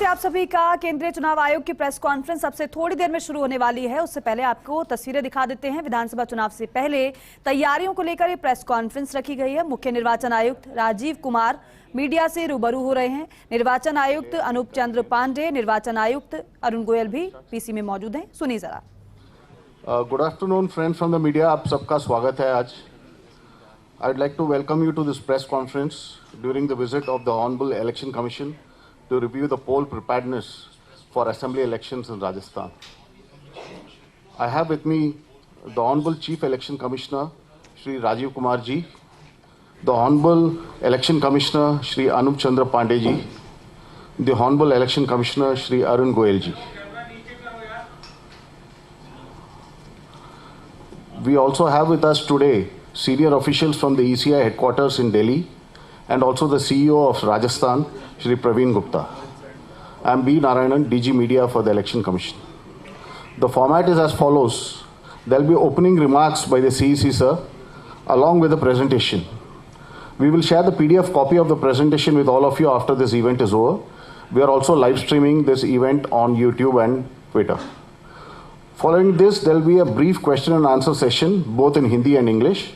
आप सभी का केंद्रीय चुनाव आयोग की प्रेस कॉन्फ्रेंस अब से थोड़ी देर में शुरू होने वाली है। उससे पहले आपको तस्वीरें दिखा देते हैं। विधानसभा चुनाव से पहले तैयारियों को लेकर ये प्रेस कॉन्फ्रेंस रखी गई है। मुख्य निर्वाचन आयुक्त राजीव कुमार मीडिया से रूबरू हो रहे हैं। निर्वाचन आयुक्त अनूप चंद्र पांडे, निर्वाचन आयुक्त अरुण गोयल भी पीसी में मौजूद हैं। सुनिए जरा। Good afternoon friends from the media, आप सबका स्वागत है। आज I would like to welcome you to this press conference during the visit of the honourable election commission to review the poll preparedness for assembly elections in Rajasthan. I have with me the Honorable Chief Election Commissioner Shri Rajiv Kumar ji, the Honorable Election Commissioner Shri Anup Chandra Pandey ji, the Honorable Election Commissioner Shri Arun Goyal ji. We also have with us today senior officials from the ECI headquarters in Delhi and also the CEO of Rajasthan, Shri Praveen Gupta. I am B. Narayanan, DG Media for the Election Commission. The format is as follows. There will be opening remarks by the CEC sir, along with the presentation. We will share the PDF copy of the presentation with all of you after this event is over. We are also live streaming this event on YouTube and Twitter. Following this, there will be a brief question and answer session, both in Hindi and English.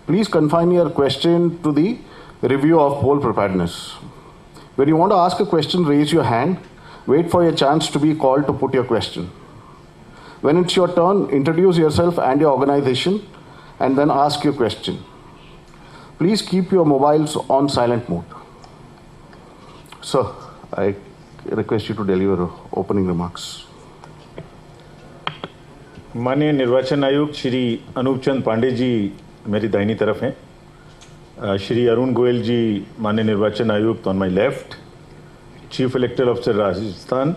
Please confine your question to the review of poll preparedness. When you want to ask a question, raise your hand. Wait for your chance to be called to put your question. When it's your turn, introduce yourself and your organization and then ask your question. Please keep your mobiles on silent mode. Sir, I request you to deliver opening remarks. माननीय निर्वाचन आयुक्त श्री अनूप चंद पांडे जी मेरी दाहिनी तरफ हैं। श्री अरुण गोयल जी माननीय निर्वाचन आयुक्त on my left, chief electoral officer Rajasthan,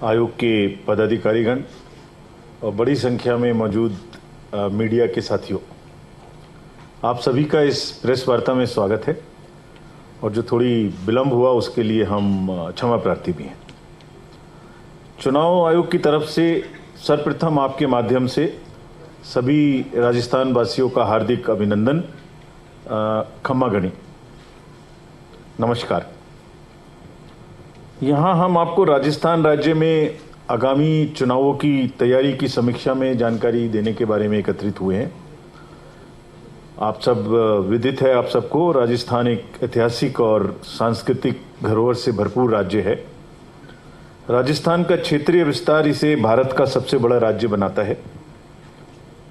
आयोग के पदाधिकारीगण और बड़ी संख्या में मौजूद मीडिया के साथियों, आप सभी का इस प्रेस वार्ता में स्वागत है। और जो थोड़ी विलंब हुआ उसके लिए हम क्षमा प्रार्थी भी हैं। चुनाव आयोग की तरफ से सर्वप्रथम आपके माध्यम से सभी राजस्थान वासियों का हार्दिक अभिनंदन, खम्मा गणी, नमस्कार। यहाँ हम आपको राजस्थान राज्य में आगामी चुनावों की तैयारी की समीक्षा में जानकारी देने के बारे में एकत्रित हुए हैं। आप सब विदित है, आप सबको राजस्थान एक ऐतिहासिक और सांस्कृतिक धरोहर से भरपूर राज्य है। राजस्थान का क्षेत्रीय विस्तार इसे भारत का सबसे बड़ा राज्य बनाता है।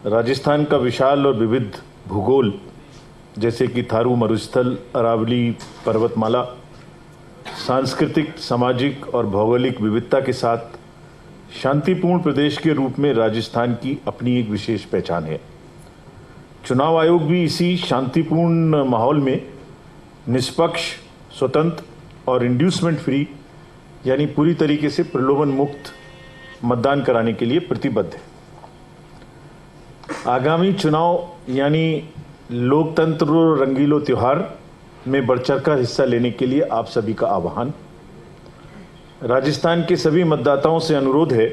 राजस्थान का विशाल और विविध भूगोल, जैसे कि थारू मरुस्थल, अरावली पर्वतमाला, सांस्कृतिक, सामाजिक और भौगोलिक विविधता के साथ शांतिपूर्ण प्रदेश के रूप में राजस्थान की अपनी एक विशेष पहचान है। चुनाव आयोग भी इसी शांतिपूर्ण माहौल में निष्पक्ष, स्वतंत्र और इंड्यूसमेंट फ्री यानी पूरी तरीके से प्रलोभन मुक्त मतदान कराने के लिए प्रतिबद्ध है। आगामी चुनाव यानी लोकतंत्र रंगीलो त्योहार में बढ़-चढ़ कर हिस्सा लेने के लिए आप सभी का आह्वान। राजस्थान के सभी मतदाताओं से अनुरोध है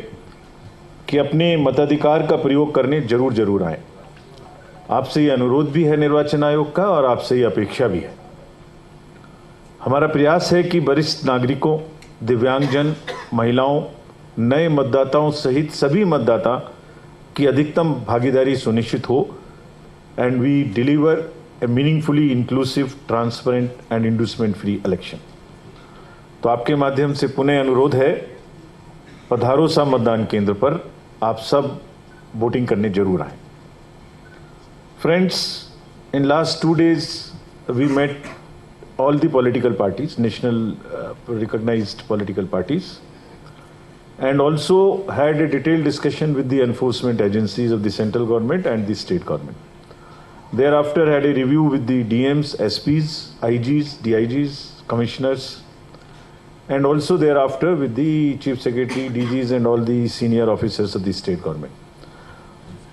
कि अपने मताधिकार का प्रयोग करने जरूर आएं। आपसे ये अनुरोध भी है निर्वाचन आयोग का और आपसे ये अपेक्षा भी है। हमारा प्रयास है कि वरिष्ठ नागरिकों, दिव्यांगजन, महिलाओं, नए मतदाताओं सहित सभी मतदाता की अधिकतम भागीदारी सुनिश्चित हो and we deliver a meaningfully inclusive, transparent and inducement free election. तो आपके माध्यम से पुनः अनुरोध है, पधारो सा मतदान केंद्र पर, आप सब वोटिंग करने जरूर आए। Friends, in last 2 days we met all the political parties, national recognized political parties, and also had a detailed discussion with the enforcement agencies of the central government and the state government. Thereafter had a review with the DMs, SPs, IGs, DIGs, commissioners, and also thereafter with the chief secretary, DGs and all the senior officers of the state government.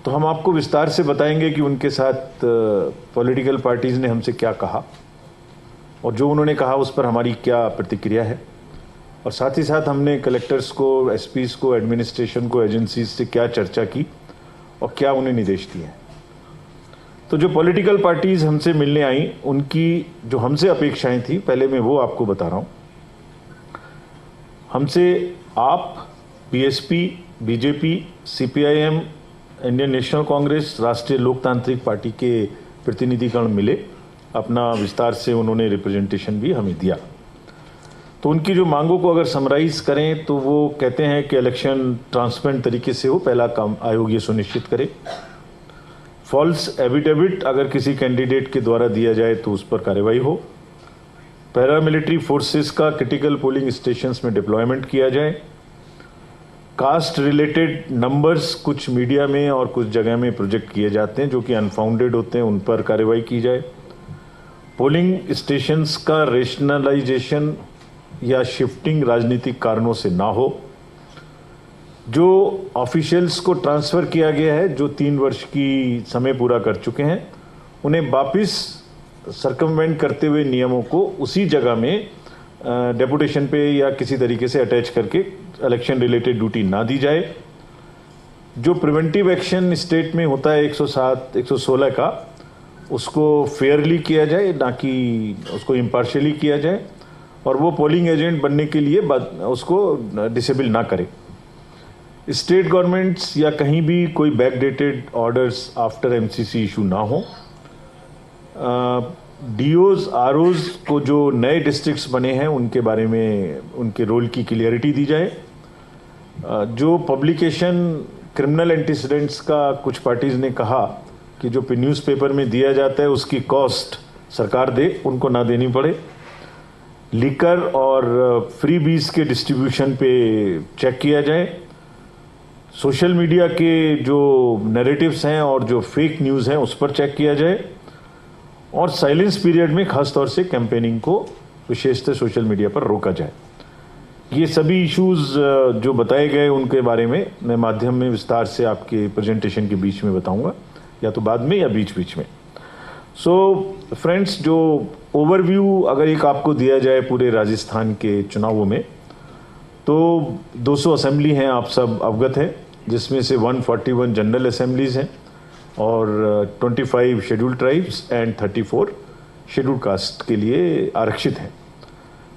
तो हम आपको विस्तार से बताएंगे कि उनके साथ political parties ने हमसे क्या कहा और जो उन्होंने कहा उस पर हमारी क्या प्रतिक्रिया है, और साथ ही साथ हमने कलेक्टर्स को, एसपीज को, एडमिनिस्ट्रेशन को, एजेंसीज से क्या चर्चा की और क्या उन्हें निर्देश दिए हैं। तो जो पॉलिटिकल पार्टीज हमसे मिलने आई, उनकी जो हमसे अपेक्षाएं थी, पहले मैं वो आपको बता रहा हूँ। हमसे आप, BSP, BJP, CPIM, Indian national Congress, राष्ट्रीय लोकतांत्रिक पार्टी के प्रतिनिधिगण मिले। अपना विस्तार से उन्होंने रिप्रेजेंटेशन भी हमें दिया। तो उनकी जो मांगों को अगर समराइज करें तो वो कहते हैं कि इलेक्शन ट्रांसपेरेंट तरीके से हो, पहला काम आयोग ये सुनिश्चित करे। फॉल्स एफिडेविट अगर किसी कैंडिडेट के द्वारा दिया जाए तो उस पर कार्रवाई हो। पैरामिलिट्री फोर्सेस का क्रिटिकल पोलिंग स्टेशंस में डिप्लॉयमेंट किया जाए। कास्ट रिलेटेड नंबर्स कुछ मीडिया में और कुछ जगह में प्रोजेक्ट किए जाते हैं जो कि अनफाउंडेड होते हैं, उन पर कार्रवाई की जाए। पोलिंग स्टेशंस का रेशनलाइजेशन या शिफ्टिंग राजनीतिक कारणों से ना हो। जो ऑफिशियल्स को ट्रांसफ़र किया गया है, जो 3 वर्ष की समय पूरा कर चुके हैं, उन्हें वापस सर्कमवेंट करते हुए नियमों को उसी जगह में डेपुटेशन पे या किसी तरीके से अटैच करके इलेक्शन रिलेटेड ड्यूटी ना दी जाए। जो प्रिवेंटिव एक्शन स्टेट में होता है 107, 116 का, उसको फेयरली किया जाए, ना कि उसको इम्पार्शियली किया जाए, और वो पोलिंग एजेंट बनने के लिए उसको डिसेबल ना करे। स्टेट गवर्नमेंट्स या कहीं भी कोई backdated orders after MCC issue ना हो। डीओज, आरओज को जो नए डिस्ट्रिक्ट्स बने हैं उनके बारे में उनके रोल की क्लियरिटी दी जाए। जो पब्लिकेशन क्रिमिनल एंटीसीडेंट्स का कुछ पार्टीज ने कहा कि जो न्यूज़पेपर में दिया जाता है उसकी कॉस्ट सरकार दे, उनको ना देनी पड़े। लिकर और फ्री बीज के डिस्ट्रीब्यूशन पे चेक किया जाए। सोशल मीडिया के जो नैरेटिव्स हैं और जो फेक न्यूज़ हैं उस पर चेक किया जाए। और साइलेंस पीरियड में खास तौर से कैंपेनिंग को विशेषतः सोशल मीडिया पर रोका जाए। ये सभी इश्यूज जो बताए गए उनके बारे में मैं माध्यम में विस्तार से आपके प्रेजेंटेशन के बीच में बताऊंगा, या तो बाद में या बीच बीच में। सो फ्रेंड्स, जो ओवरव्यू अगर एक आपको दिया जाए पूरे राजस्थान के चुनावों में, तो 200 असेंबली हैं, आप सब अवगत हैं, जिसमें से 141 जनरल असेंबलीज हैं और 25 scheduled tribes and 34 scheduled caste के लिए आरक्षित हैं।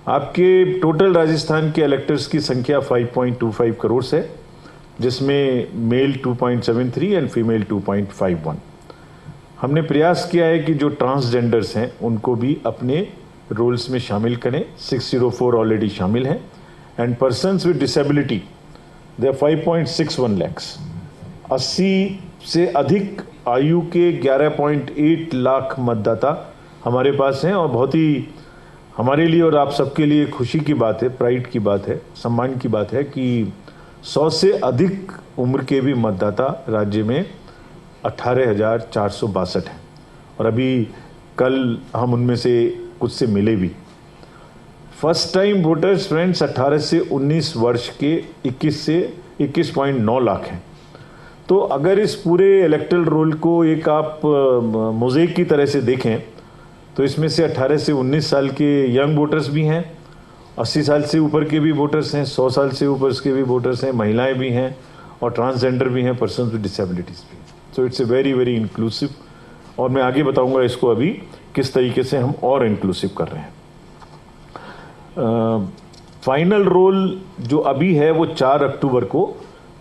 आपके टोटल राजस्थान के इलेक्टर्स की संख्या 5.25 करोड़ है, जिसमें मेल 2.73 एंड फीमेल 2.51। हमने प्रयास किया है कि जो ट्रांसजेंडर्स हैं उनको भी अपने रोल्स में शामिल करें। 604 ऑलरेडी शामिल हैं। एंड पर्सन्स विद डिसेबिलिटी दे 5.61 लैक्स। 80 से अधिक आयु के 11.8 लाख मतदाता हमारे पास हैं, और बहुत ही हमारे लिए और आप सबके लिए खुशी की बात है, प्राइड की बात है, सम्मान की बात है कि 100 से अधिक उम्र के भी मतदाता राज्य में 18,462 हैं, और अभी कल हम उनमें से कुछ से मिले भी। फर्स्ट टाइम वोटर्स फ्रेंड्स 18 से 19 वर्ष के 21 से 21.9 लाख हैं। तो अगर इस पूरे इलेक्टरल रोल को एक आप मोज़ेक की तरह से देखें तो इसमें से 18 से 19 साल के यंग वोटर्स भी हैं, 80 साल से ऊपर के भी वोटर्स हैं, 100 साल से ऊपर के भी वोटर्स हैं, महिलाएं भी हैं, और ट्रांसजेंडर भी हैं, पर्सन विद डिसेबिलिटीज़ भी। So it's a very very inclusive, और मैं आगे बताऊंगा इसको अभी किस तरीके से हम और इंक्लूसिव कर रहे हैं। फाइनल रोल जो अभी है वो 4 अक्टूबर को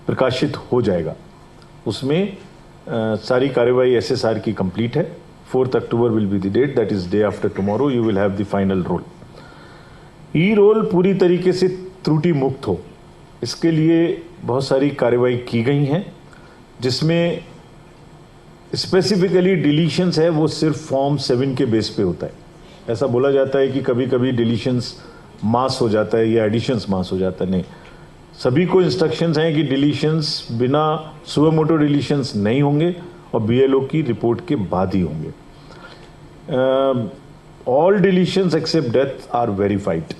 प्रकाशित हो जाएगा। उसमें सारी कार्रवाई SSR की कंप्लीट है। 4th October will be the date, that is day after tomorrow you will have the final roll. E roll पूरी तरीके से त्रुटि मुक्त हो, इसके लिए बहुत सारी कार्रवाई की गई हैं, जिसमें स्पेसिफिकली डिलीशंस है वो सिर्फ फॉर्म 7 के बेस पे होता है। ऐसा बोला जाता है कि कभी कभी डिलीशंस मास हो जाता है या एडिशंस मास हो जाता है, नहीं, सभी को इंस्ट्रक्शंस हैं कि डिलीशंस बिना सुओ मोटो डिलीशंस नहीं होंगे और BLO की रिपोर्ट के बाद ही होंगे। All deletions except death are verified.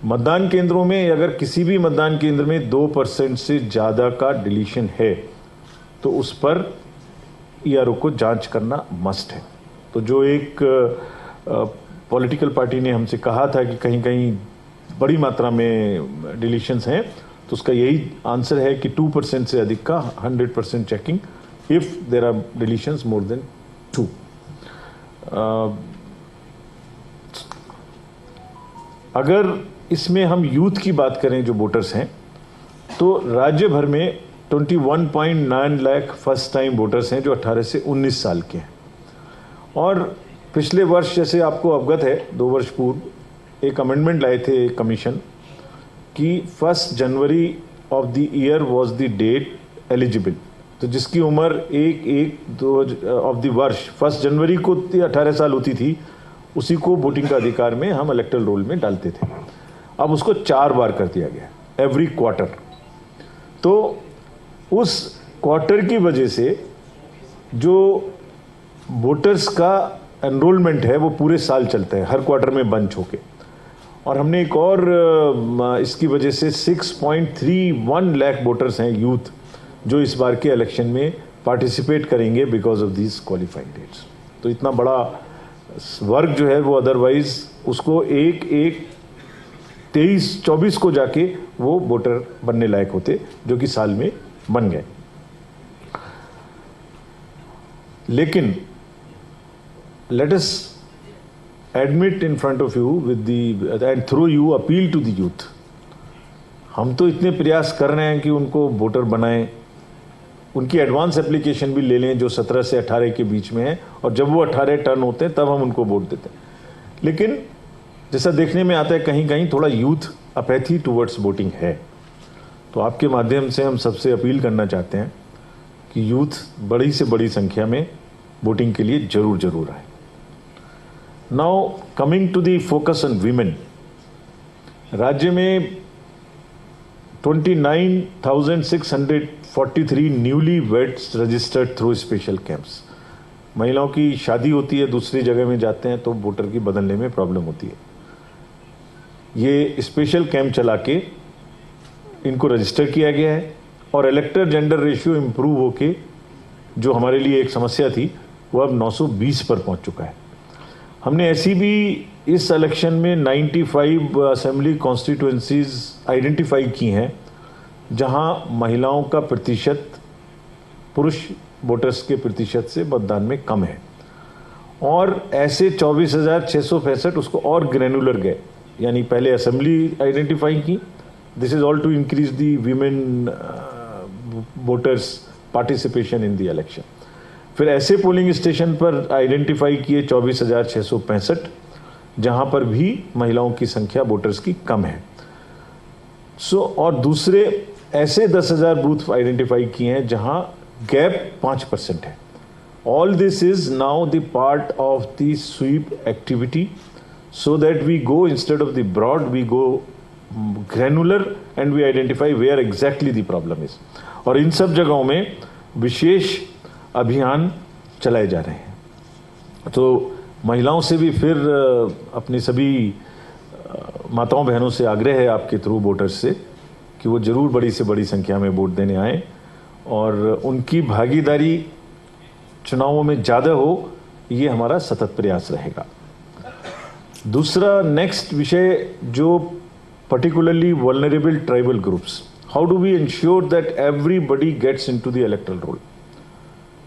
मतदान केंद्रों में अगर किसी भी मतदान केंद्र में 2% से ज़्यादा का डिलीशन है तो उस पर ERO को जांच करना मस्ट है। तो जो एक पॉलिटिकल पार्टी ने हमसे कहा था कि कहीं कहीं बड़ी मात्रा में डिलीशंस हैं, तो उसका यही आंसर है कि 2% से अधिक का 100% checking if there are deletions more than 2। अगर इसमें हम यूथ की बात करें जो वोटर्स हैं, तो राज्य भर में 21.9 लाख फर्स्ट टाइम वोटर्स हैं जो 18 से 19 साल के हैं। और पिछले वर्ष, जैसे आपको अवगत है, 2 वर्ष पूर्व एक अमेंडमेंट लाए थे कमीशन कि 1 January of the year was the date eligible. तो जिसकी उम्र 1/1 ऑफ द वर्ष 1 जनवरी को 18 साल होती थी, उसी को वोटिंग का अधिकार में हम इलेक्टोरल रोल में डालते थे। अब उसको 4 बार कर दिया गया, एवरी क्वार्टर। तो उस क्वार्टर की वजह से जो वोटर्स का एनरोलमेंट है वो पूरे साल चलता है, हर क्वार्टर में बंच होके। और हमने एक और इसकी वजह से 6.31 लाख वोटर्स हैं यूथ जो इस बार के इलेक्शन में पार्टिसिपेट करेंगे because of this qualifying dates. तो इतना बड़ा वर्ग जो है वो अदरवाइज उसको 1/1/23-24 को जाके वो वोटर बनने लायक होते, जो कि साल में बन गए। लेकिन let us admit in front of you with the and through you appeal to the youth. हम तो इतने प्रयास कर रहे हैं कि उनको वोटर बनाएं, उनकी एडवांस एप्लीकेशन भी ले लें जो 17 से 18 के बीच में है, और जब वो 18 टर्न होते हैं तब हम उनको वोट देते हैं। लेकिन जैसा देखने में आता है कहीं कहीं थोड़ा यूथ अपैथी टुवर्ड्स वोटिंग है। तो आपके माध्यम से हम सबसे अपील करना चाहते हैं कि यूथ बड़ी से बड़ी संख्या में वोटिंग के लिए जरूर आए। Now coming to the focus on women, राज्य में 29,643 newly weds registered through special camps. महिलाओं की शादी होती है, दूसरी जगह में जाते हैं तो वोटर की बदलने में प्रॉब्लम होती है। ये स्पेशल कैंप चला के इनको रजिस्टर किया गया है और इलेक्टर जेंडर रेशियो इम्प्रूव होके जो हमारे लिए एक समस्या थी वो अब 920 पर पहुंच चुका है। हमने ऐसी भी इस इलेक्शन में 95 असेंबली कॉन्स्टिट्यूएंसीज आइडेंटिफाई की हैं जहां महिलाओं का प्रतिशत पुरुष वोटर्स के प्रतिशत से मतदान में कम है, और ऐसे 24,665 उसको और ग्रैनुलर गए, यानी पहले असेंबली आइडेंटिफाई की, this is all to increase the women voters participation in the election. फिर ऐसे पोलिंग स्टेशन पर आइडेंटिफाई किए 24,665 जहां पर भी महिलाओं की संख्या वोटर्स की कम है। और दूसरे ऐसे 10,000 बूथ आइडेंटिफाई किए हैं जहां गैप 5% है। All this is now the part of the SVEEP activity, so that we go instead of the broad we go granular and we identify where exactly the problem is. और इन सब जगहों में विशेष अभियान चलाए जा रहे हैं। तो महिलाओं से भी फिर अपनी सभी माताओं बहनों से आग्रह है आपके थ्रू वोटर्स से कि वो ज़रूर बड़ी से बड़ी संख्या में वोट देने आएँ और उनकी भागीदारी चुनावों में ज़्यादा हो, ये हमारा सतत प्रयास रहेगा। दूसरा नेक्स्ट विषय जो particularly vulnerable tribal groups, how do we ensure that everybody gets into the electoral roll,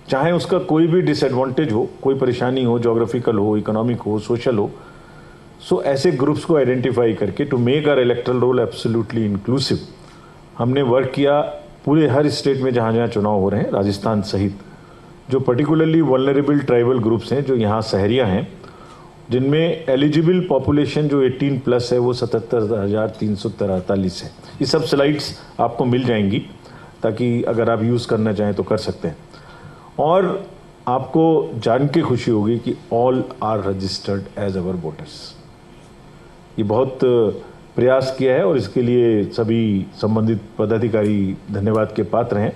चाहे उसका कोई भी डिसएडवांटेज हो, कोई परेशानी हो, ज्योग्राफिकल हो, इकोनॉमिक हो, सोशल हो। सो ऐसे ग्रुप्स को आइडेंटिफाई करके to make our electoral roll absolutely inclusive हमने वर्क किया पूरे हर स्टेट में जहाँ जहाँ चुनाव हो रहे हैं, राजस्थान सहित। जो पर्टिकुलरली वल्नरेबल ट्राइबल ग्रुप्स हैं जो यहाँ शहरिया हैं, जिनमें एलिजिबल पॉपुलेशन जो 18+ है वो 77,343 है। ये सब स्लाइड्स आपको मिल जाएंगी ताकि अगर आप यूज़ करना चाहें तो कर सकते हैं। और आपको जान के खुशी होगी कि all are registered as our voters. ये बहुत प्रयास किया है और इसके लिए सभी संबंधित पदाधिकारी धन्यवाद के पात्र हैं।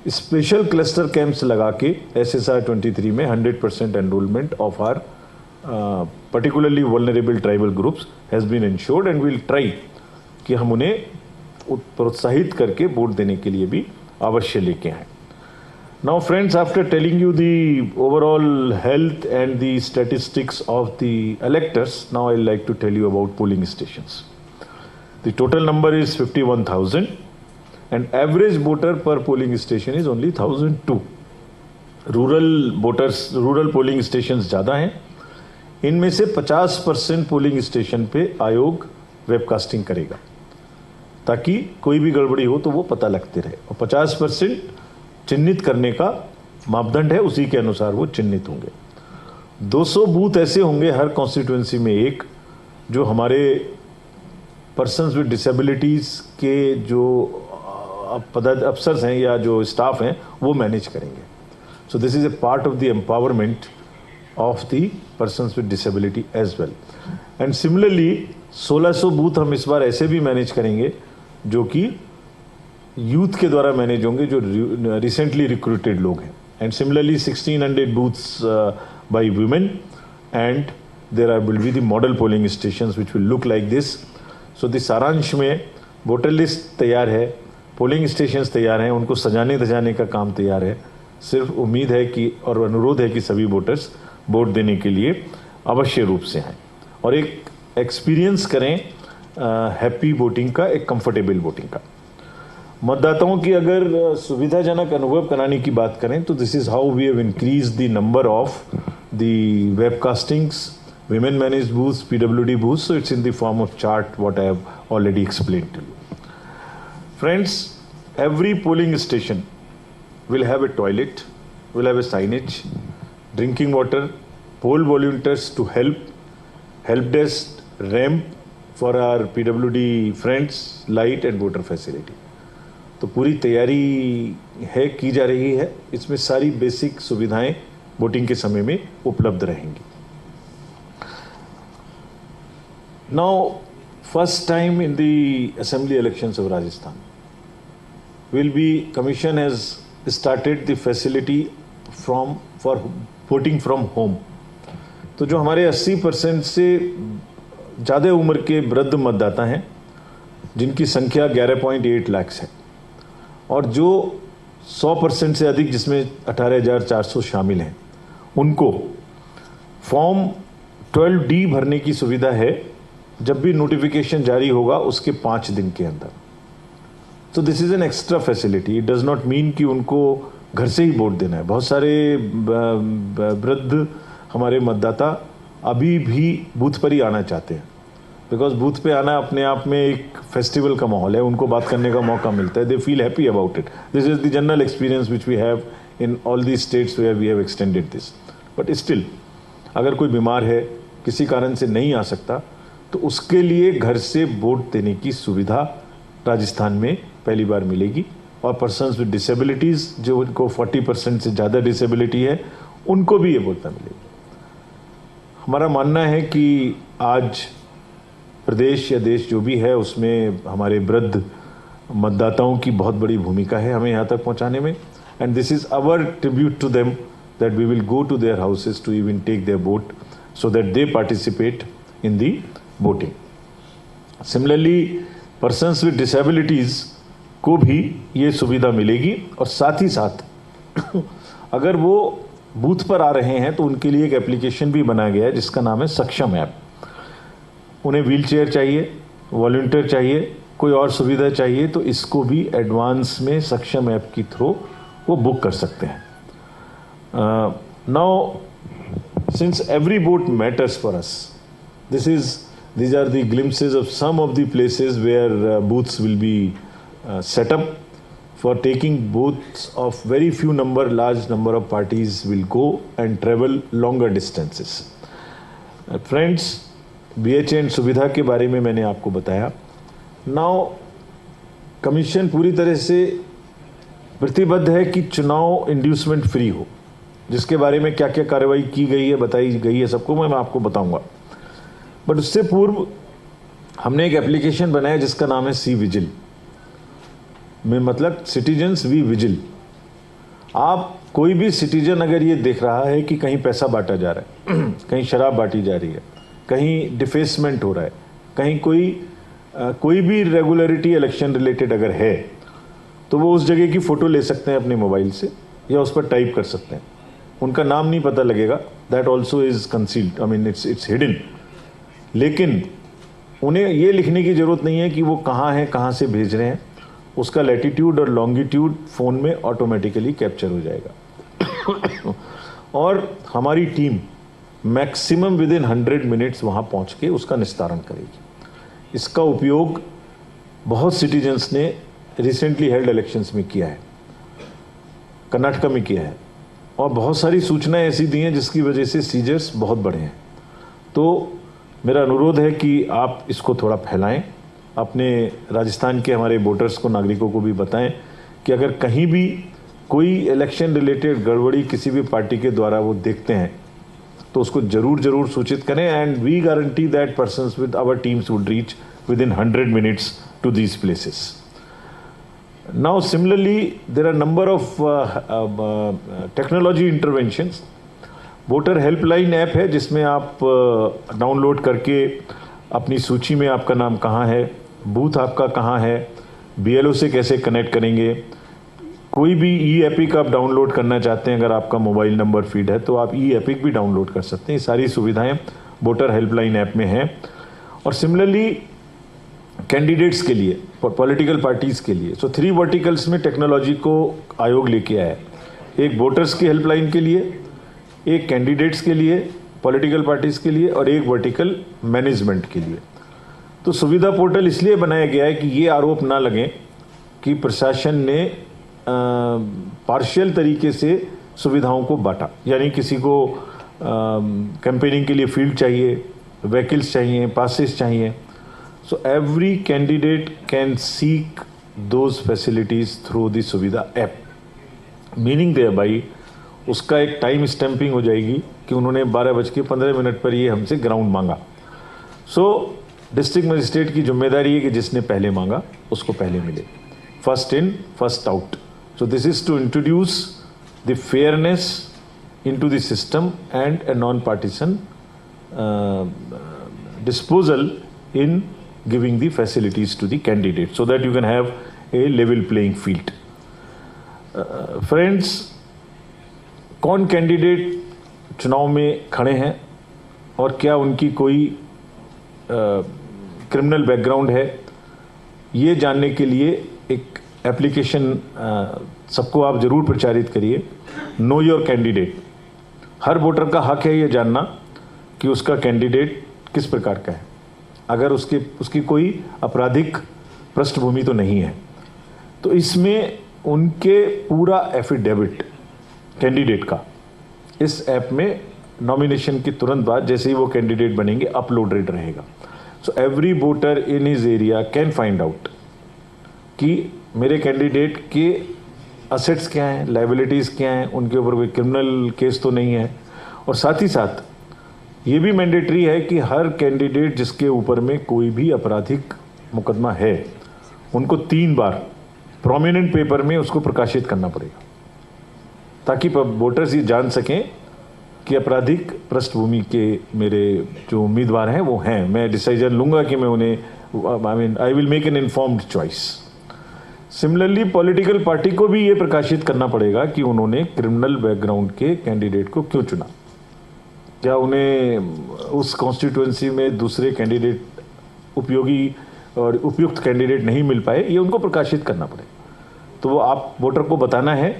स्पेशल क्लस्टर कैंप्स लगा के SSR 23 में 100% enrolment of our particularly vulnerable tribal groups has been ensured and we'll try कि हम उन्हें प्रोत्साहित करके वोट देने के लिए भी अवश्य लेके आए। Now friends, after telling you the overall health and the statistics of the electors, now I'd like to tell you about polling stations. The total number is 51,000 and average voter per polling station is only 1,002. Rural polling stations ज़्यादा हैं। इनमें से 50% polling station पे आयोग webcasting करेगा, ताकि कोई भी गड़बड़ी हो तो वो पता लगते रहे। और 50% चिन्हित करने का मापदंड है, उसी के अनुसार वो चिन्हित होंगे। 200 बूथ ऐसे होंगे हर कॉन्स्टिट्यूएंसी में एक, जो हमारे पर्सन्स विद डिसेबिलिटीज़ के जो अफसर्स हैं या जो स्टाफ हैं वो मैनेज करेंगे। So this is a part of the empowerment of the persons with disability as well. And similarly 1600 booth हम इस बार ऐसे भी मैनेज करेंगे जो कि यूथ के द्वारा मैनेज होंगे, जो रिसेंटली रिक्रूटेड लोग हैं। And similarly 1600 booths by women, and there will be the model polling stations which will look like this. So the सारांश में वोटर लिस्ट तैयार है, पोलिंग स्टेशंस तैयार हैं, उनको सजाने धजाने का काम तैयार है। सिर्फ उम्मीद है कि और अनुरोध है कि सभी वोटर्स वोट देने के लिए अवश्य रूप से आएँ और एक एक्सपीरियंस करें हैप्पी वोटिंग का, एक कंफर्टेबल वोटिंग का। मतदाताओं की अगर सुविधाजनक अनुभव कराने की बात करें तो this is how we have increase the number of the webcastings, women managed booths, PWD booths, so it's in the form of chart what I have already explained to you. Friends, every polling station will have a toilet, will have a signage, drinking water, poll volunteers to help desk, ramp for our PWD friends, light and voter facility. तो पूरी तैयारी है, की जा रही है। इसमें सारी बेसिक सुविधाएं वोटिंग के समय में उपलब्ध रहेंगी। Now, first time in the assembly elections of Rajasthan, Commission has started the facility for voting from home. तो जो हमारे 80% से ज़्यादा उम्र के वृद्ध मतदाता हैं, जिनकी संख्या 11.8 लाख है, और जो 100% से अधिक, जिसमें 18,400 शामिल हैं, उनको फॉर्म 12D भरने की सुविधा है जब भी नोटिफिकेशन जारी होगा उसके 5 दिन के अंदर। तो this is an extra facility. It does not mean कि उनको घर से ही वोट देना है। बहुत सारे वृद्ध हमारे मतदाता अभी भी बूथ पर ही आना चाहते हैं, बिकॉज बूथ पे आना अपने आप में एक फेस्टिवल का माहौल है, उनको बात करने का मौका मिलता है। They feel happy about it. This is the general experience which we have in all the states where we have extended this. But still अगर कोई बीमार है, किसी कारण से नहीं आ सकता, तो उसके लिए घर से वोट देने की सुविधा राजस्थान में पहली बार मिलेगी। और पर्सन्स विद डिसेबिलिटीज़, जो उनको 40% से ज़्यादा डिसेबिलिटी है, उनको भी ये वोटना मिलेगी। हमारा मानना है कि आज प्रदेश या देश जो भी है उसमें हमारे वृद्ध मतदाताओं की बहुत बड़ी भूमिका है हमें यहाँ तक पहुँचाने में। And this is our tribute to them that we will go to their houses to even take their vote so that they participate in the voting. Similarly persons with disabilities को भी ये सुविधा मिलेगी। और साथ ही साथ अगर वो बूथ पर आ रहे हैं तो उनके लिए एक एप्लीकेशन भी बनाया गया है जिसका नाम है सक्षम ऐप। उन्हें व्हील चेयर चाहिए, वॉलंटियर चाहिए, कोई और सुविधा चाहिए, तो इसको भी एडवांस में सक्षम ऐप के थ्रू वो बुक कर सकते हैं। Now since every vote matters for us, these are the glimpses of some of the places where booths will be set up for taking booths of very few large number of parties will go and travel longer distances. Friends, BHN सुविधा के बारे में मैंने आपको बताया। Now, commission पूरी तरह से प्रतिबद्ध है कि चुनाव इंड्यूसमेंट फ्री हो, जिसके बारे में क्या क्या कार्रवाई की गई है, बताई गई है सबको, मैं आपको बताऊंगा। बट उससे पूर्व हमने एक एप्लीकेशन बनाया जिसका नाम है सी विजिल, में मतलब सिटीजन्स वी विजिल। आप कोई भी सिटीजन अगर ये देख रहा है कि कहीं पैसा बांटा जा रहा है, कहीं शराब बांटी जा रही है, कहीं डिफेसमेंट हो रहा है, कहीं कोई भी रेगुलरिटी इलेक्शन रिलेटेड अगर है, तो वो उस जगह की फ़ोटो ले सकते हैं अपने मोबाइल से या उस पर टाइप कर सकते हैं। उनका नाम नहीं पता लगेगा, that also is concealed, I mean it's hidden. लेकिन उन्हें ये लिखने की ज़रूरत नहीं है कि वो कहाँ हैं, कहाँ से भेज रहे हैं। उसका लैटिट्यूड और लॉन्गिट्यूड फ़ोन में ऑटोमेटिकली कैप्चर हो जाएगा और हमारी team maximum with in 100 minutes वहाँ पहुँच के उसका निस्तारण करेगी। इसका उपयोग बहुत सिटीजन्स ने रिसेंटली हेल्ड इलेक्शंस में किया है, कर्नाटका में किया है, और बहुत सारी सूचनाएं ऐसी दी हैं जिसकी वजह से सीजर्स बहुत बढ़े हैं। तो मेरा अनुरोध है कि आप इसको थोड़ा फैलाएं, अपने राजस्थान के हमारे वोटर्स को, नागरिकों को भी बताएं कि अगर कहीं भी कोई इलेक्शन रिलेटेड गड़बड़ी किसी भी पार्टी के द्वारा वो देखते हैं तो उसको जरूर सूचित करें, and we guarantee that persons with our teams would reach within 100 minutes to these places. Now similarly there are number of technology interventions. Voter helpline app है जिसमें आप डाउनलोड करके अपनी सूची में आपका नाम कहाँ है, बूथ आपका कहाँ है, BLO से कैसे कनेक्ट करेंगे, कोई भी ई-एपिक आप डाउनलोड करना चाहते हैं, अगर आपका मोबाइल नंबर फीड है तो आप ई-एपिक भी डाउनलोड कर सकते हैं। ये सारी सुविधाएं वोटर हेल्पलाइन ऐप में हैं। और सिमिलरली कैंडिडेट्स के लिए, पॉलिटिकल पार्टीज़ के लिए, सो 3 वर्टिकल्स में टेक्नोलॉजी को आयोग लेके आया है। एक वोटर्स की हेल्पलाइन के लिए, एक कैंडिडेट्स के लिए, पॉलिटिकल पार्टीज़ के लिए, और एक वर्टिकल मैनेजमेंट के लिए। तो सुविधा पोर्टल इसलिए बनाया गया है कि ये आरोप ना लगे कि प्रशासन ने पार्शियल तरीके से सुविधाओं को बांटा, यानी किसी को कैंपेनिंग के लिए फील्ड चाहिए, व्हीकल्स चाहिए, पासेस चाहिए। So every candidate can seek those facilities through the सुविधा ऐप, मीनिंग thereby उसका एक टाइम स्टैंपिंग हो जाएगी कि उन्होंने 12:15 पर ये हमसे ग्राउंड मांगा। सो डिस्ट्रिक्ट मजिस्ट्रेट की जिम्मेदारी है कि जिसने पहले मांगा उसको पहले मिले, first in first out. So this is to introduce the fairness into the system and a non partisan disposal in giving the facilities to the candidate so that you can have a level playing field. Friends, कौन candidate चुनाव में खड़े हैं और क्या उनकी कोई criminal background है, ये जानने के लिए एक एप्लीकेशन सबको आप ज़रूर प्रचारित करिए, know your candidate. Her voter का हक है ये जानना कि उसका कैंडिडेट किस प्रकार का है, अगर उसकी कोई आपराधिक पृष्ठभूमि तो नहीं है। तो इसमें उनके पूरा एफिडेविट कैंडिडेट का इस ऐप में नॉमिनेशन के तुरंत बाद जैसे ही वो कैंडिडेट बनेंगे अपलोडेड रहेगा। So every voter in his area can find out कि मेरे कैंडिडेट के असेट्स क्या हैं, लायबिलिटीज़ क्या हैं, उनके ऊपर कोई क्रिमिनल केस तो नहीं है। और साथ ही साथ ये भी मैंडेटरी है कि हर कैंडिडेट जिसके ऊपर में कोई भी आपराधिक मुकदमा है उनको 3 बार प्रोमिनेंट पेपर में उसको प्रकाशित करना पड़ेगा, ताकि वोटर्स ये जान सकें कि आपराधिक पृष्ठभूमि के मेरे जो उम्मीदवार हैं वो हैं। मैं डिसीजन लूँगा कि मैं उन्हें I will make an informed choice. Similarly political party को भी ये प्रकाशित करना पड़ेगा कि उन्होंने क्रिमिनल बैकग्राउंड के कैंडिडेट को क्यों चुना, क्या उन्हें उस कॉन्स्टिट्यूएंसी में दूसरे कैंडिडेट उपयोगी और उपयुक्त कैंडिडेट नहीं मिल पाए, ये उनको प्रकाशित करना पड़ेगा। तो वो आप वोटर को बताना है,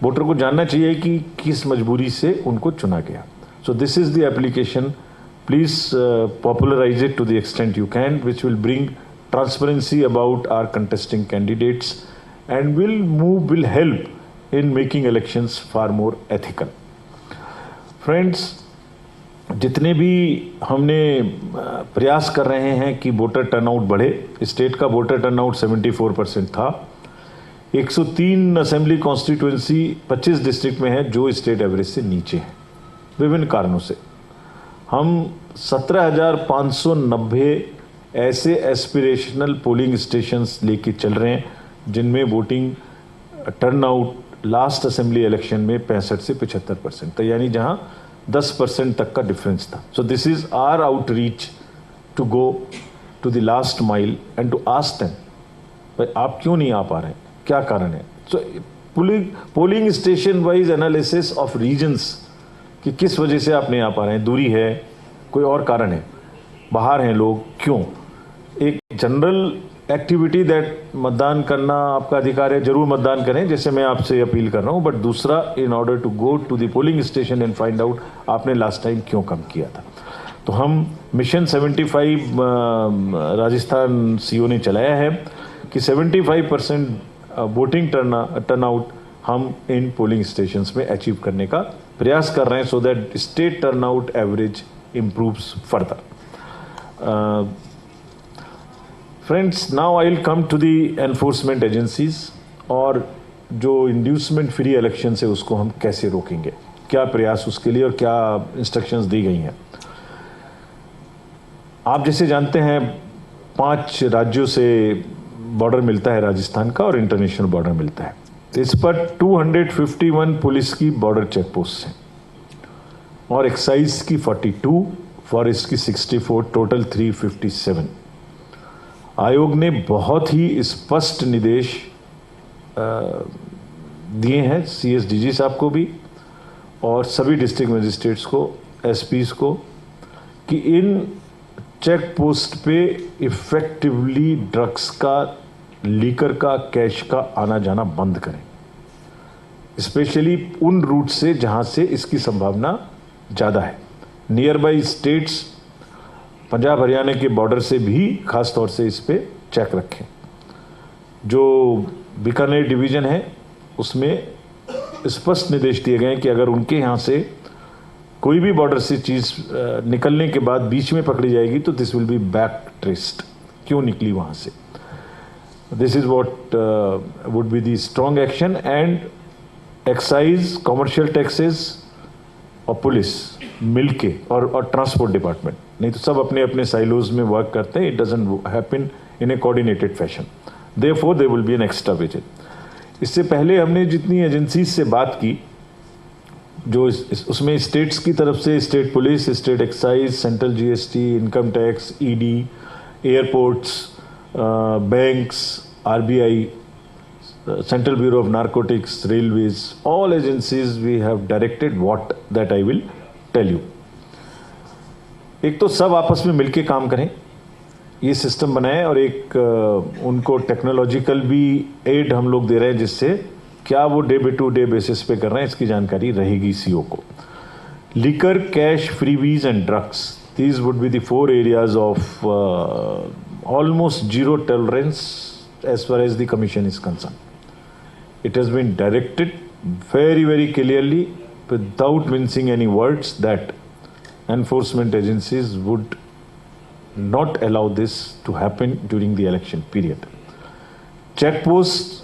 वोटर को जानना चाहिए कि किस मजबूरी से उनको चुना गया। So this is the application, please popularise it to the extent you can, which will bring transparency about our contesting candidates and will help in making elections far more ethical. Friends, जितने भी हमने प्रयास कर रहे हैं कि voter turnout बढ़े, state का वोटर टर्नआउट 74% था। 103 असेंबली कॉन्स्टिट्यूएंसी 25 डिस्ट्रिक्ट में है जो स्टेट एवरेज से नीचे है विभिन्न कारणों से। हम 17,590 ऐसे एस्पिरेशनल पोलिंग स्टेशंस लेके चल रहे हैं जिनमें voting turnout last assembly election में 65 से 75% था, यानी जहां 10% तक का डिफरेंस था। So this is our outreach to go to the last mile and to ask them, भाई आप क्यों नहीं आ पा रहे हैं, क्या कारण है। So polling station wise analysis of reasons कि किस वजह से आप नहीं आ पा रहे हैं, दूरी है, कोई और कारण है, बाहर हैं लोग, क्यों। एक जनरल एक्टिविटी दैट मतदान करना आपका अधिकार है, जरूर मतदान करें जैसे मैं आपसे अपील कर रहा हूं, बट दूसरा in order to go to the polling station and find out आपने लास्ट टाइम क्यों कम किया था। तो हम मिशन 75 राजस्थान सीओ ने चलाया है कि 75% वोटिंग टर्नआउट हम इन पोलिंग स्टेशंस में अचीव करने का प्रयास कर रहे हैं, so that state turnout average improves further. Friends, now I will come to the enforcement agencies और जो इंड्यूसमेंट फ्री इलेक्शन से उसको हम कैसे रोकेंगे, क्या प्रयास उसके लिए और क्या इंस्ट्रक्शंस दी गई हैं। आप जैसे जानते हैं 5 राज्यों से बॉर्डर मिलता है राजस्थान का और इंटरनेशनल बॉर्डर मिलता है। इस पर 251 पुलिस की बॉर्डर चेक पोस्ट हैं और एक्साइज की 42, फॉरेस्ट की 64, टोटल 357। आयोग ने बहुत ही स्पष्ट निर्देश दिए हैं CSDG साहब को भी और सभी डिस्ट्रिक्ट मजिस्ट्रेट्स को, SPs को, कि इन चेक पोस्ट पे इफेक्टिवली ड्रग्स का, लीकर का, कैश का आना जाना बंद करें, स्पेशली उन रूट से जहां से इसकी संभावना ज़्यादा है। Near by states, Punjab Haryana के बॉर्डर से भी खास तौर से इस पे चेक रखें। जो बीकानेर डिवीज़न है उसमें स्पष्ट निर्देश दिए गए हैं कि अगर उनके यहाँ से कोई भी बॉर्डर से चीज़ निकलने के बाद बीच में पकड़ी जाएगी तो this will be back traced, क्यों निकली वहाँ से। This is what would be the strong action. And excise, commercial taxes और पुलिस मिलके और ट्रांसपोर्ट डिपार्टमेंट, नहीं तो सब अपने अपने साइलोज में वर्क करते हैं, it doesn't happen in a coordinated fashion, therefore there will be an extra visit. इससे पहले हमने जितनी एजेंसीज से बात की, जो उसमें स्टेट्स की तरफ से state police, state excise, central GST, income tax, ED, airports, banks, RBI, Central Bureau of Narcotics, Railways, all agencies we have directed what that I will tell you. एक तो सब आपस में मिलके काम करें, ये सिस्टम बनाएं, और एक उनको टेक्नोलॉजिकल भी एड हम लोग दे रहे हैं, जिससे क्या वो डे टू डे बेसिस पे कर रहे हैं इसकी जानकारी रहेगी CO को। Liquor, cash, freebies and drugs, these would be the 4 areas of almost zero tolerance as far as the commission is concerned. It has been directed very, very clearly without mincing any words that enforcement agencies would not allow this to happen during the election period. Check posts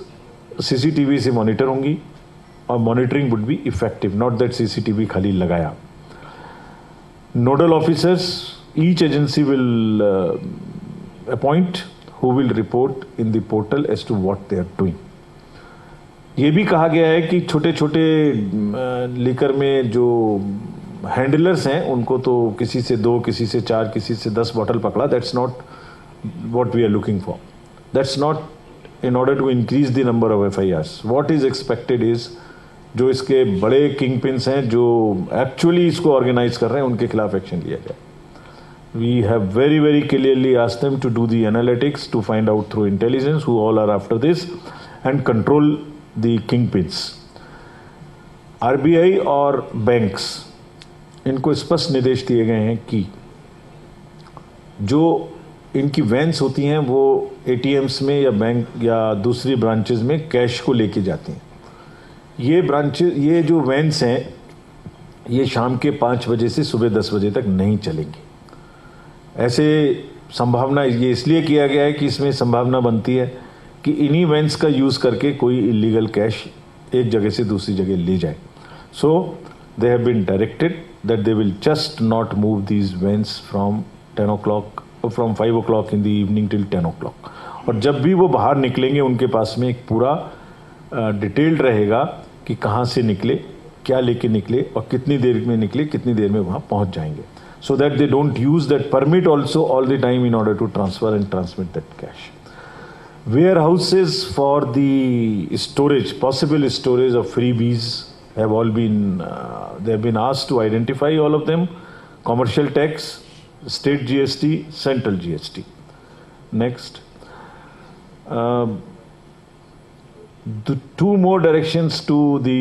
CCTV से monitor होंगी और monitoring would be effective, not that CCTV खाली लगाया। Nodal officers each agency will appoint who will report in the portal as to what they are doing. ये भी कहा गया है कि छोटे छोटे लीकर में जो हैंडलर्स हैं उनको तो किसी से 2, किसी से 4, किसी से 10 बॉटल पकड़ा, that's not what we are looking for, that's not in order to increase the number of FIRs. What is expected is जो इसके बड़े किंग पिन्स हैं जो एक्चुअली इसको ऑर्गेनाइज कर रहे हैं उनके खिलाफ एक्शन लिया जाए. We have very, very clearly asked them to do the analytics to find out through intelligence who all are after this and control the kingpins. RBI और बैंक्स, इनको स्पष्ट निर्देश दिए गए हैं कि जो इनकी वैन्स होती हैं वो ATMs में या बैंक या दूसरी ब्रांचेज में कैश को लेके जाती हैं. ये जो वैन्स हैं ये शाम के 5 बजे से सुबह 10 बजे तक नहीं चलेंगी. ऐसे संभावना ये इसलिए किया गया है कि इसमें संभावना बनती है कि इन्हीं वैन्स का यूज़ करके कोई इलीगल कैश एक जगह से दूसरी जगह ले जाए. So they have been directed that they will just not move these vans from 5 o'clock in the evening till 10 o'clock. और जब भी वो बाहर निकलेंगे उनके पास में एक पूरा डिटेल्ड रहेगा कि कहाँ से निकले, क्या लेके निकले और कितनी देर में निकले, कितनी देर में वहाँ पहुँच जाएंगे. So that they don't use that permit also all the time in order to transfer and transmit that cash. Warehouses for the storage, possible storage of freebies have all been, they have been asked to identify all of them. Commercial tax, state GST, central GST. Next. The 2 more directions to the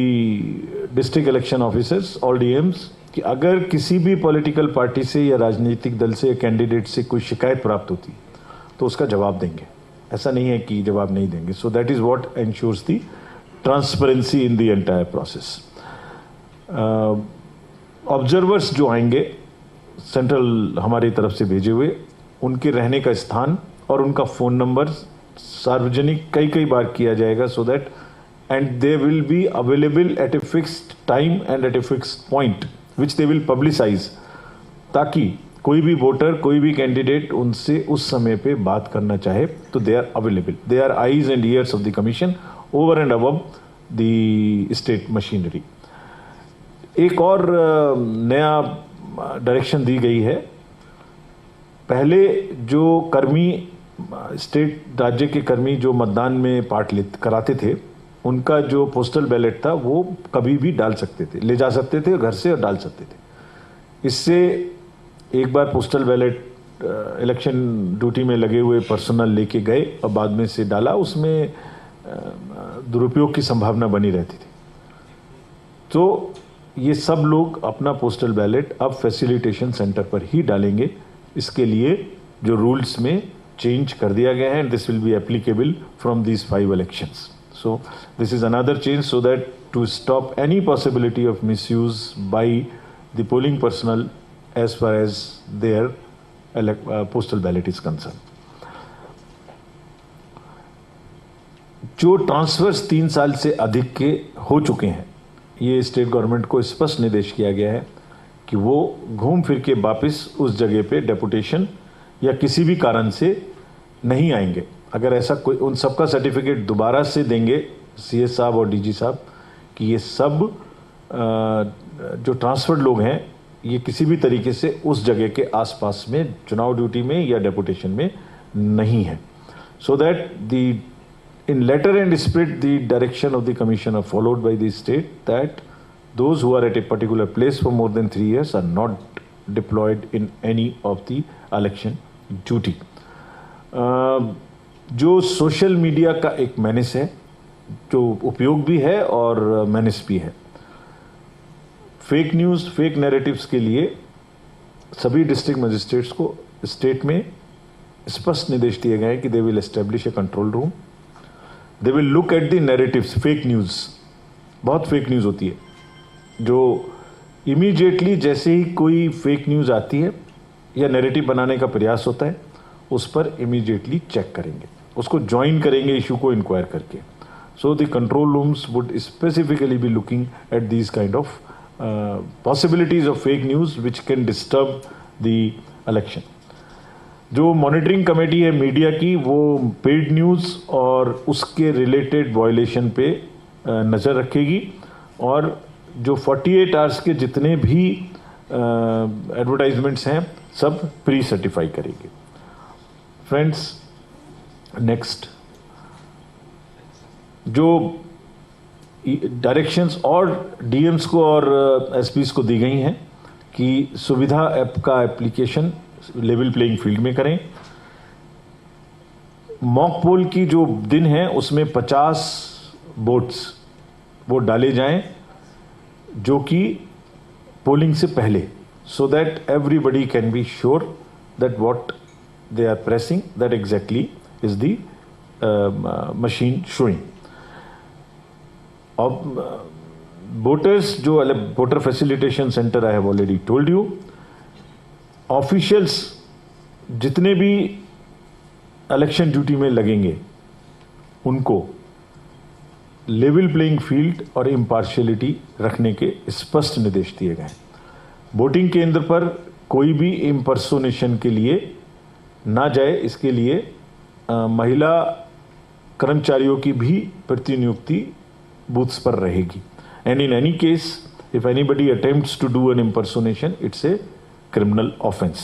district election officers, all DMs. कि अगर किसी भी political party से या राजनीतिक दल से या कैंडिडेट से कोई शिकायत प्राप्त होती तो उसका जवाब देंगे, ऐसा नहीं है कि जवाब नहीं देंगे. So that is what ensures the transparency in the entire process. Observers जो आएंगे सेंट्रल हमारी तरफ से भेजे हुए, उनके रहने का स्थान और उनका फ़ोन नंबर सार्वजनिक कई बार किया जाएगा, so that and they will be available at a fixed time and at a fixed point which they will publicise, ताकि कोई भी वोटर, कोई भी कैंडिडेट उनसे उस समय पे बात करना चाहे तो they are available. They are eyes and ears of the commission over and above the state machinery. एक और नया डायरेक्शन दी गई है. पहले जो कर्मी, स्टेट राज्य के कर्मी जो मतदान में पार्ट कराते थे, उनका जो पोस्टल बैलेट था वो कभी भी डाल सकते थे, ले जा सकते थे घर से और डाल सकते थे. इससे एक बार पोस्टल बैलेट इलेक्शन ड्यूटी में लगे हुए पर्सनल लेके गए और बाद में से डाला, उसमें दुरुपयोग की संभावना बनी रहती थी. तो ये सब लोग अपना पोस्टल बैलेट अब फैसिलिटेशन सेंटर पर ही डालेंगे. इसके लिए जो रूल्स में चेंज कर दिया गया है, and this will be applicable from these 5 elections. So this is another change so that to stop any possibility of misuse by the polling personnel as far as their postal ballot is concerned. जो transverse 3 साल से अधिक के हो चुके हैं, ये state government को स्पष्ट निर्देश किया गया है कि वो घूम फिर के वापस उस जगह पे डेपुटेशन या किसी भी कारण से नहीं आएंगे. अगर ऐसा कोई, उन सबका सर्टिफिकेट दोबारा से देंगे सीएस साहब और डीजी साहब कि ये सब जो ट्रांसफर्ड लोग हैं ये किसी भी तरीके से उस जगह के आसपास में चुनाव ड्यूटी में या डेपुटेशन में नहीं है. So that the in letter and spirit the direction of the commission are followed by the state that those who are at a particular place for more than 3 years are not deployed in any of the election duty. जो social media का एक menace है, जो उपयोग भी है और menace भी है. फेक न्यूज़, फेक नैरेटिव्स के लिए सभी डिस्ट्रिक्ट मजिस्ट्रेट्स को स्टेट में स्पष्ट निर्देश दिए गए हैं कि they will establish A control room. They will look at the narratives. Fake news, बहुत फेक न्यूज़ होती है जो इमीडिएटली जैसे ही कोई फेक न्यूज़ आती है या नैरेटिव बनाने का प्रयास होता है, उस पर इमीडिएटली चेक करेंगे, उसको ज्वाइन करेंगे इशू को इंक्वायर करके. So the control rooms would specifically be looking at these kind of possibilities of fake news which can disturb the election. जो मॉनिटरिंग कमेटी है मीडिया की, वो पेड न्यूज़ और उसके रिलेटेड वायलेशन पे नज़र रखेगी और जो 48 आवर्स के जितने भी एडवर्टाइजमेंट्स हैं सब प्री सर्टिफाई करेगी. फ्रेंड्स, नेक्स्ट जो डायरेक्शंस और डीएम्स को और एसपीस को दी गई हैं कि सुविधा ऐप का एप्लीकेशन लेवल प्लेइंग फील्ड में करें. मॉक पोल की जो दिन है उसमें 50 वोट्स वो डाले जाएं जो कि पोलिंग से पहले, so that everybody can be sure that what they are pressing that exactly is the machine showing. अब voters जो voter facilitation center I have already told you, officials जितने भी इलेक्शन ड्यूटी में लगेंगे उनको लेवल प्लेइंग फील्ड और impartiality रखने के स्पष्ट निर्देश दिए गए. वोटिंग केंद्र पर कोई भी इम्पर्सोनेशन के लिए ना जाए, इसके लिए महिला कर्मचारियों की भी प्रतिनियुक्ति बूथ्स पर रहेगी. And in any case if anybody attempts to do an impersonation, it's a criminal offence.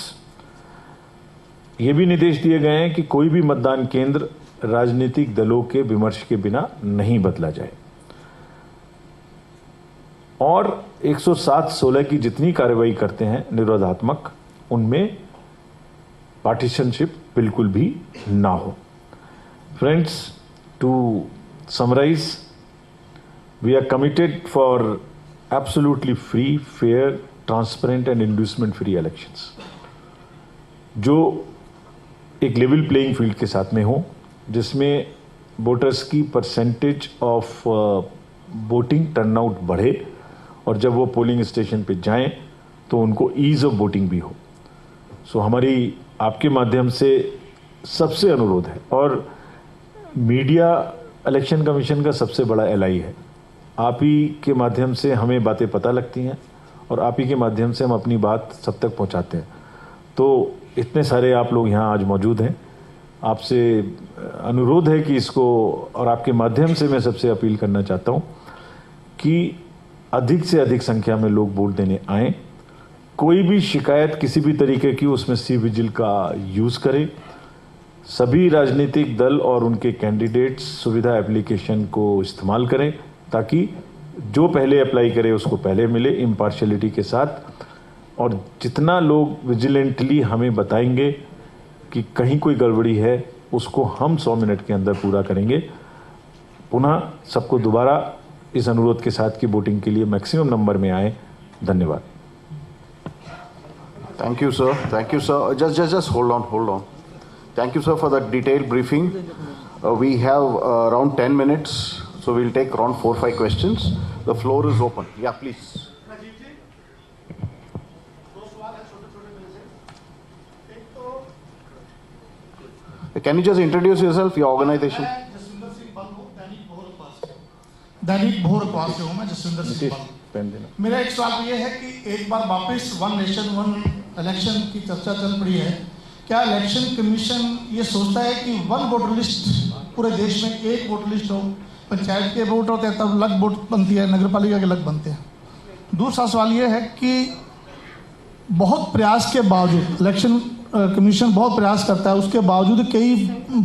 ये भी निर्देश दिए गए हैं कि कोई भी मतदान केंद्र राजनीतिक दलों के विमर्श के बिना नहीं बदला जाए. और 107(16) की जितनी कार्रवाई करते हैं निरोधात्मक, उनमें पार्टीशनशिप बिल्कुल भी ना हो. Friends, to summarise, we are committed for absolutely free, fair transparent and inducement free elections जो एक लेवल प्लेइंग फील्ड के साथ में हो, जिसमें वोटर्स की परसेंटेज ऑफ वोटिंग टर्नआउट बढ़े और जब वो पोलिंग स्टेशन पे जाएं तो उनको ईज ऑफ वोटिंग भी हो। सो हमारी आपके माध्यम से सबसे अनुरोध है, और मीडिया इलेक्शन कमीशन का सबसे बड़ा एलाई है। आप ही के माध्यम से हमें बातें पता लगती हैं और आप ही के माध्यम से हम अपनी बात सब तक पहुंचाते हैं। तो इतने सारे आप लोग यहाँ आज मौजूद हैं, आपसे अनुरोध है कि इसको, और आपके माध्यम से मैं सबसे अपील करना चाहता हूँ कि अधिक से अधिक संख्या में लोग वोट देने आएँ। कोई भी शिकायत किसी भी तरीके की उसमें सी विजिल का यूज़ करें। सभी राजनीतिक दल और उनके कैंडिडेट्स सुविधा एप्लीकेशन को इस्तेमाल करें ताकि जो पहले अप्लाई करे उसको पहले मिले, इम्पार्शियलिटी के साथ। और जितना लोग विजिलेंटली हमें बताएंगे कि कहीं कोई गड़बड़ी है, उसको हम 100 मिनट के अंदर पूरा करेंगे। पुनः सबको दोबारा इस अनुरोध के साथ कि वोटिंग के लिए मैक्सिमम नंबर में आए। धन्यवाद। Thank you, sir. Thank you, sir. Just hold on. Thank you, sir, for that detailed briefing. We have around 10 minutes, so we'll take around 4-5 questions. The floor is open. Yeah, please. Can you just introduce yourself, your organization? दैनिक भोर अखबार से हूँ मैं, जसविंदर सिंह बल। मेरा एक सवाल ये है कि एक बार वापस वन नेशन वन इलेक्शन की चर्चा चल पड़ी है। क्या इलेक्शन कमीशन ये सोचता है कि वन वोटर लिस्ट पूरे देश में एक वोटर लिस्ट हो? पंचायत के वोट होते हैं तब अलग वोट बनती है, नगर पालिका के अलग बनते हैं। दूसरा सवाल ये है कि बहुत प्रयास के बावजूद इलेक्शन कमीशन बहुत प्रयास करता है, उसके बावजूद कई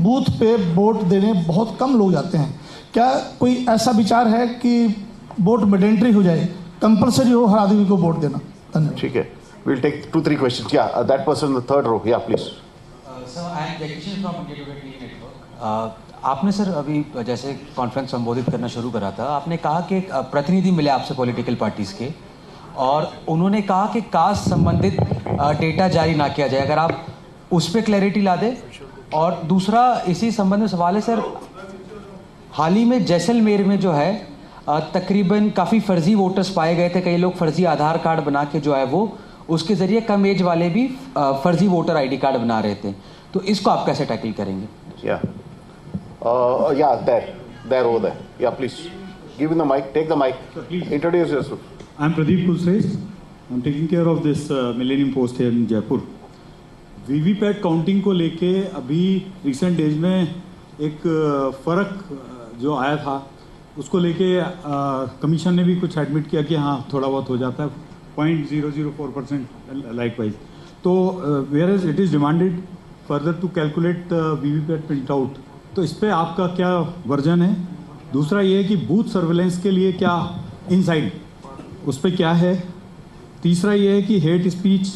बूथ पे वोट देने बहुत कम लोग जाते हैं। क्या कोई ऐसा विचार है कि वोट मैंडेटरी हो जाए, कंपलसरी हो हर आदमी को वोट देना? धन्यवाद। ठीक है, we'll take 2-3 questions. Yeah, that person in the third row. Yeah, please. Sir, I am Jagdish from India Today TV Network. आपने सर अभी जैसे कॉन्फ्रेंस संबोधित करना शुरू करा था, आपने कहा कि प्रतिनिधि मिले आपसे पॉलिटिकल पार्टीज़ के, और उन्होंने कहा कि कास्ट संबंधित डेटा जारी ना किया जाए। अगर आप उस पर क्लैरिटी ला दें। और दूसरा इसी संबंध में सवाल है सर, हाल ही में जैसलमेर में जो है तकरीबन काफ़ी फर्जी वोटर्स पाए गए थे। कई लोग फर्जी आधार कार्ड बना के जो है वो उसके ज़रिए कम एज वाले भी फर्जी वोटर आईडी कार्ड बना रहे थे। तो इसको आप कैसे टैकल करेंगे? There over there. Yeah, please. Give him the mic. Take the mic. Sir, please. Introduce yourself. I'm Pradeep Kulshrestha. I'm taking care of this Millennium Post here in Jaipur. VVPAT counting को लेके अभी recent days में एक फ़र्क जो आया था, उसको लेके कमीशन ने भी कुछ एडमिट किया कि हाँ थोड़ा बहुत हो जाता है, 0.004% लाइक वाइज। तो whereas it is demanded further to calculate VVPAT print out. तो इस पर आपका क्या वर्जन है? दूसरा ये है कि बूथ सर्वेलेंस के लिए क्या इनसाइड उस पर क्या है? तीसरा ये है कि हेट स्पीच,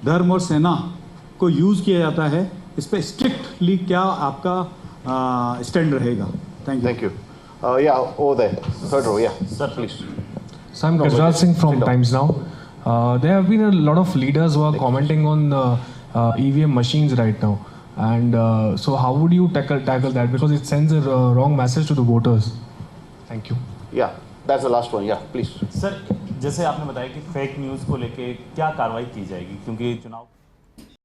धर्म और सेना को यूज़ किया जाता है, इस पर स्ट्रिक्टली क्या आपका स्टैंड रहेगा? Thank you. Yeah, over there, third row. Yeah, Sir, please. So I'm Gajraj Singh from Times Now. There have been a lot of leaders who are commenting on EVM machines right now, and so how would you tackle that, because it sends a wrong message to the voters? Thank you. Yeah, that's the last one. Yeah, please. Sir, जैसे आपने बताया कि fake news को लेके क्या कार्रवाई की जाएगी, क्योंकि चुनाव